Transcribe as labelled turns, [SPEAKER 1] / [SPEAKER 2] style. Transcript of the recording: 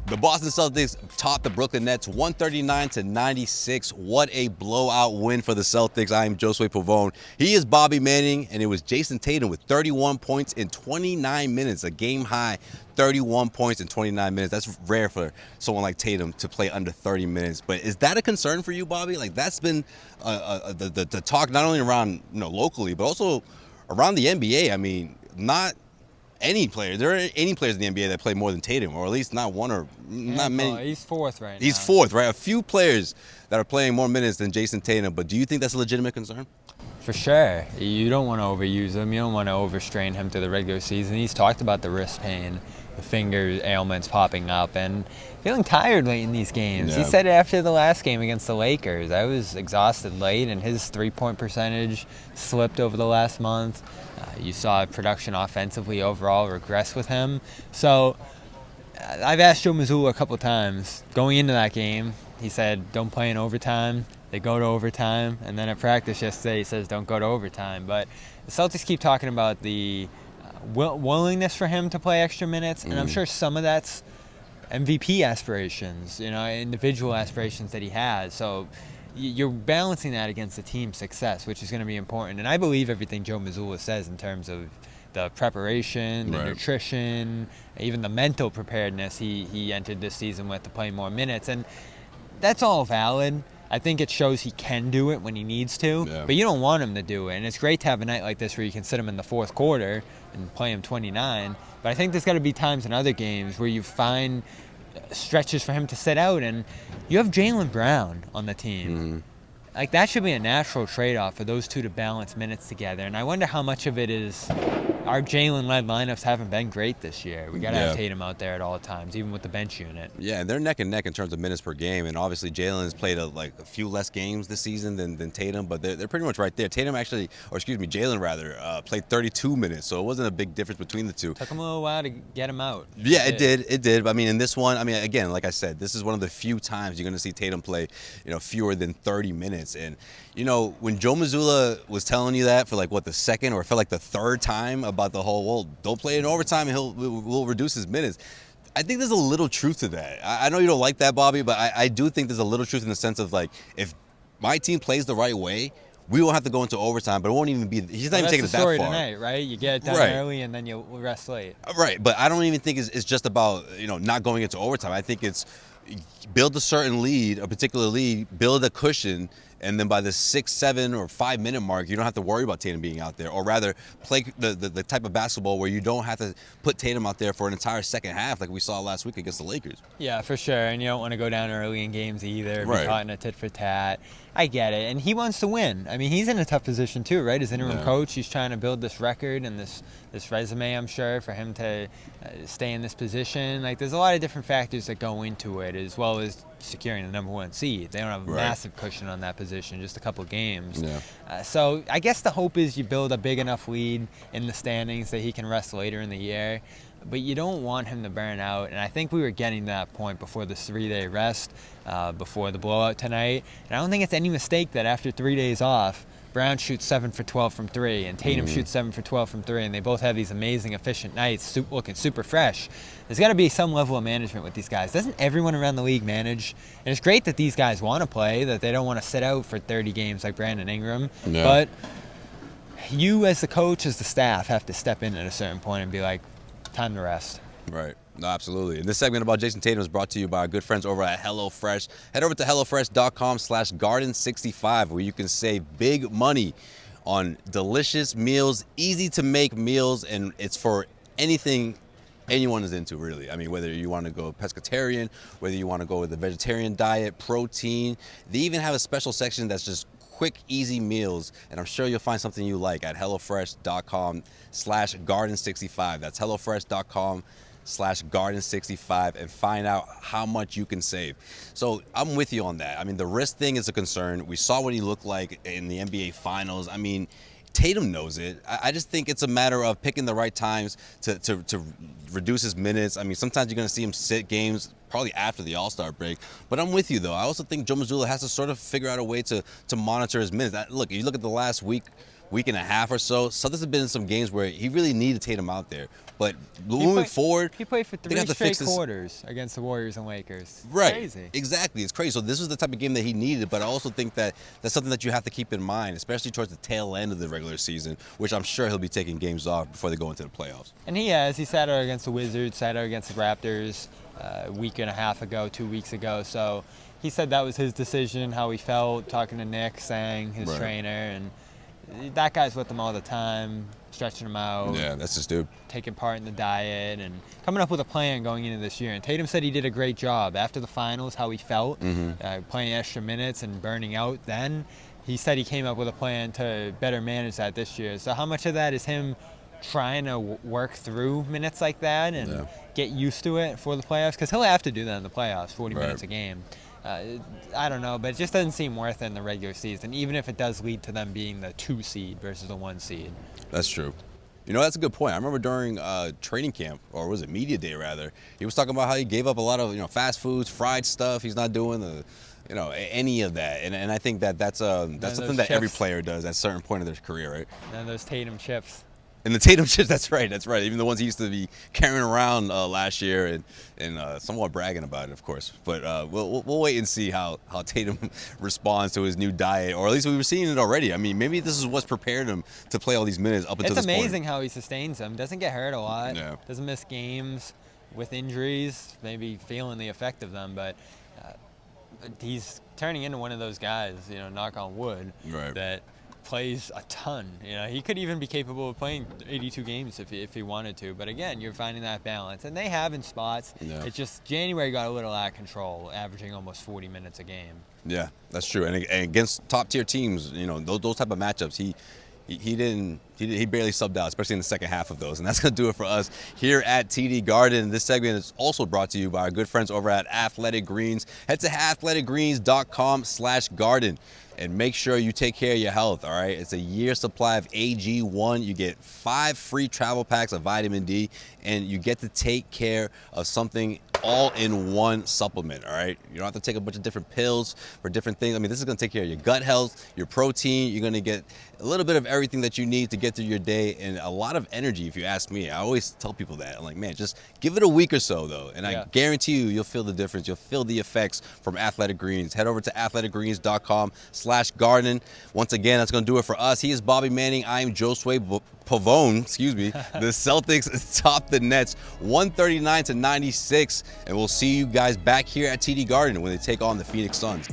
[SPEAKER 1] The Boston Celtics topped the Brooklyn Nets 139-96. What a blowout win for the Celtics. I am Josue Pavon. He is Bobby Manning, and it was Jayson Tatum with 31 points in 29 minutes, a game high 31 points in 29 minutes. That's rare for someone like Tatum to play under 30 minutes. But is that a concern for you, Bobby? Like, that's been the talk not only around locally, but also around the NBA. I mean, not any player. There are any players in the NBA that play more than Tatum, or at least not one or not many.
[SPEAKER 2] He's fourth right now.
[SPEAKER 1] He's fourth, right? A few players that are playing more minutes than Jayson Tatum. But do you think that's a legitimate concern?
[SPEAKER 2] For sure. You don't want to overuse him. You don't want to overstrain him through the regular season. He's talked about the wrist pain, the finger ailments popping up, and feeling tired late in these games.
[SPEAKER 1] Yeah.
[SPEAKER 2] He said it after the last game against the Lakers. I was exhausted late, and his three-point percentage slipped over the last month. You saw production offensively overall regress with him. So I've asked Joe Mazzulla a couple times going into that game. He said, don't play in overtime. They go to overtime. And then at practice yesterday, he says, don't go to overtime. But the Celtics keep talking about the willingness for him to play extra minutes. And I'm sure some of that's MVP aspirations, individual aspirations that he has. So you're balancing that against the team's success, which is going to be important. And I believe everything Joe Mazzulla says in terms of the preparation, the nutrition, even the mental preparedness he entered this season with to play more minutes. And that's all valid. I think it shows he can do it when he needs to, but you don't want him to do it. And it's great to have a night like this where you can sit him in the fourth quarter and play him 29. But I think there's got to be times in other games where you find stretches for him to sit out, and you have Jaylen Brown on the team. Like, that should be a natural trade-off for those two to balance minutes together. And I wonder how much of it is our Jaylen-led lineups haven't been great this year. We got to have Tatum out there at all times, even with the bench unit.
[SPEAKER 1] Yeah, and they're neck and neck in terms of minutes per game. And obviously, Jaylen's played a few less games this season than Tatum, but they're pretty much right there. Jaylen rather, played 32 minutes, so it wasn't a big difference between the two.
[SPEAKER 2] Took him a little while to get him out.
[SPEAKER 1] Yeah, it did. I mean, in this one, again, like I said, this is one of the few times you're going to see Tatum play, fewer than 30 minutes. And, when Joe Mazzulla was telling you that for the second or felt like the third time about the whole, don't play in overtime and we'll reduce his minutes, I think there's a little truth to that. I know you don't like that, Bobby, but I do think there's a little truth in the sense of, if my team plays the right way, we won't have to go into overtime, but it won't even be. He's not even taking it that far.
[SPEAKER 2] That's the story tonight, right? You get it done early, and then you rest late.
[SPEAKER 1] Right, but I don't even think it's just about not going into overtime. I think it's build a certain lead, a particular lead, build a cushion, and then by the 6, 7, or 5 minute mark, you don't have to worry about Tatum being out there. Or rather, play the type of basketball where you don't have to put Tatum out there for an entire second half like we saw last week against the Lakers.
[SPEAKER 2] Yeah, for sure. And you don't want to go down early in games either, be caught in a tit for tat. I get it. And he wants to win. I mean, he's in a tough position too, right? As interim coach, he's trying to build this record and this resume, I'm sure, for him to stay in this position. There's a lot of different factors that go into it, as well as securing the #1 seed. They don't have a massive cushion on that position, just a couple games. So I guess the hope is you build a big enough lead in the standings that he can rest later in the year. But you don't want him to burn out, and I think we were getting to that point before this 3-day rest, before the blowout tonight. And I don't think it's any mistake that after 3 days off, Brown shoots 7 for 12 from 3, and Tatum shoots 7 for 12 from 3, and they both have these amazing, efficient nights, looking super fresh. There's got to be some level of management with these guys. Doesn't everyone around the league manage? And it's great that these guys want to play, that they don't want to sit out for 30 games like Brandon Ingram, but you as the coach, as the staff, have to step in at a certain point and be like, time to rest.
[SPEAKER 1] Right. No, absolutely. And this segment about Jayson Tatum is brought to you by our good friends over at HelloFresh. Head over to HelloFresh.com/Garden65 where you can save big money on delicious meals, easy to make meals, and it's for anything anyone is into, really. I mean, whether you want to go pescatarian, whether you want to go with a vegetarian diet, protein. They even have a special section that's just quick, easy meals, and I'm sure you'll find something you like at HelloFresh.com/Garden65. That's HelloFresh.com/Garden65 and find out how much you can save. So I'm with you on that. I mean, the wrist thing is a concern. We saw what he looked like in the NBA Finals. I mean, Tatum knows it. I just think it's a matter of picking the right times to reduce his minutes. I mean, sometimes you're going to see him sit games probably after the All-Star break. But I'm with you, though. I also think Joe Mazzulla has to sort of figure out a way to monitor his minutes. Look, if you look at the last week and a half or so, Celtics have been in some games where he really needed Tatum out there. But moving forward,
[SPEAKER 2] he played for 3 straight
[SPEAKER 1] this
[SPEAKER 2] quarters against the Warriors and Lakers.
[SPEAKER 1] Right.
[SPEAKER 2] Crazy.
[SPEAKER 1] Exactly. It's crazy. So this was the type of game that he needed, but I also think that that's something that you have to keep in mind, especially towards the tail end of the regular season, which I'm sure he'll be taking games off before they go into the playoffs.
[SPEAKER 2] And he has. He sat out against the Wizards, sat out against the Raptors a week and a half ago, 2 weeks ago. So he said that was his decision, how he felt, talking to Nick, saying his trainer, and that guy's with him all the time, stretching him out.
[SPEAKER 1] Yeah, that's his dude.
[SPEAKER 2] Taking part in the diet and coming up with a plan going into this year. And Tatum said he did a great job after the finals, how he felt, playing extra minutes and burning out then. He said he came up with a plan to better manage that this year. So how much of that is him trying to work through minutes like that and get used to it for the playoffs? Because he'll have to do that in the playoffs, 40 minutes a game. I don't know, but it just doesn't seem worth it in the regular season, even if it does lead to them being the 2 seed versus the 1 seed.
[SPEAKER 1] That's true. You know, that's a good point. I remember during training camp, or was it media day rather, he was talking about how he gave up a lot of fast foods, fried stuff. He's not doing any of that, and I think that's something that every player does at a certain point of their career, right?
[SPEAKER 2] And those Tatum chips.
[SPEAKER 1] And the Tatum chips, that's right. Even the ones he used to be carrying around last year and somewhat bragging about it, of course. But we'll wait and see how Tatum responds to his new diet, or at least we were seeing it already. I mean, maybe this is what's prepared him to play all these minutes up until this point.
[SPEAKER 2] It's amazing how he sustains them. Doesn't get hurt a lot.
[SPEAKER 1] Yeah.
[SPEAKER 2] Doesn't miss games with injuries, maybe feeling the effect of them. But he's turning into one of those guys, knock on wood, that plays a ton. He could even be capable of playing 82 games if he wanted to. But again, you're finding that balance, and they have in spots.
[SPEAKER 1] Yeah.
[SPEAKER 2] It's just January got a little out of control, averaging almost 40 minutes a game.
[SPEAKER 1] Yeah, that's true. And against top tier teams, those type of matchups, he barely subbed out, especially in the second half of those. And that's going to do it for us here at TD Garden. This segment is also brought to you by our good friends over at Athletic Greens. Head to athleticgreens.com/garden and make sure you take care of your health, all right? It's a year supply of AG1. You get 5 free travel packs of vitamin D, and you get to take care of something all-in-one supplement, all right? You don't have to take a bunch of different pills for different things. I mean, this is going to take care of your gut health, your protein. You're going to get a little bit of everything that you need to get through your day, and a lot of energy, if you ask me. I always tell people that. I'm like, man, just give it a week or so, though, and I guarantee you'll feel the difference. You'll feel the effects from Athletic Greens. Head over to athleticgreens.com/garden. Once again, that's going to do it for us. He is Bobby Manning. I am Josue Pavon, The Celtics top the Nets 139-96, and we'll see you guys back here at TD Garden when they take on the Phoenix Suns.